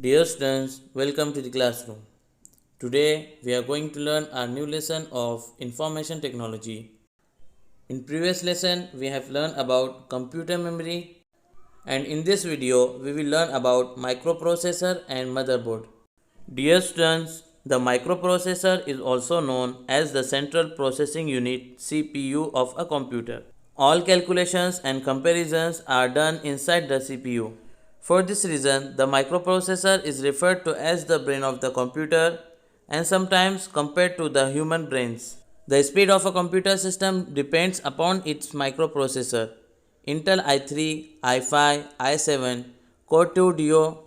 Dear students, welcome to the classroom. Today we are going to learn our new lesson of information technology. In previous lesson we have learned about computer memory, and in this video we will learn about microprocessor and motherboard. Dear students, the microprocessor is also known as the central processing unit CPU of a computer. All calculations and comparisons are done inside the CPU. For this reason, the microprocessor is referred to as the brain of the computer and sometimes compared to the human brains. The speed of a computer system depends upon its microprocessor. Intel i3, i5, i7, Core 2 Duo,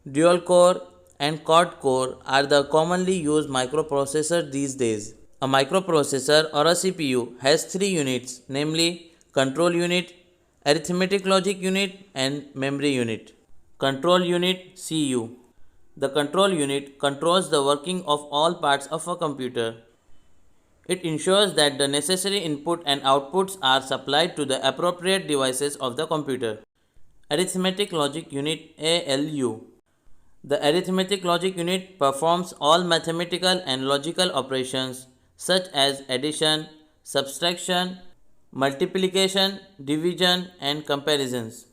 Dual Core and Quad Core are the commonly used microprocessor these days. A microprocessor or a CPU has three units, namely control unit, arithmetic logic unit and memory unit. Control unit CU. The control unit controls the working of all parts of a computer. It ensures that the necessary input and outputs are supplied to the appropriate devices of the computer. Arithmetic logic unit ALU. The arithmetic logic unit performs all mathematical and logical operations such as addition, subtraction, multiplication, division and comparisons.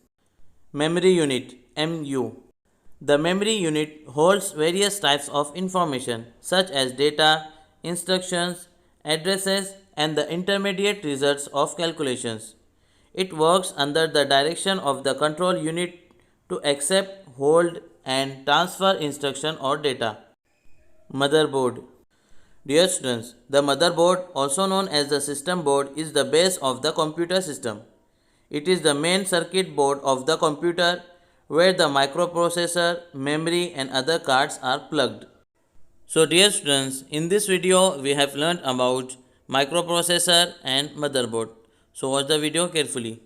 Memory unit MU. The memory unit holds various types of information such as data, instructions, addresses and the intermediate results of calculations. It works under the direction of the control unit to accept, hold and transfer instruction or data. Motherboard. Dear students, the motherboard, also known as the system board, is the base of the computer system. It is the main circuit board of the computer where the microprocessor, memory and other cards are plugged. So dear students, in this video we have learned about microprocessor and motherboard. So watch the video carefully.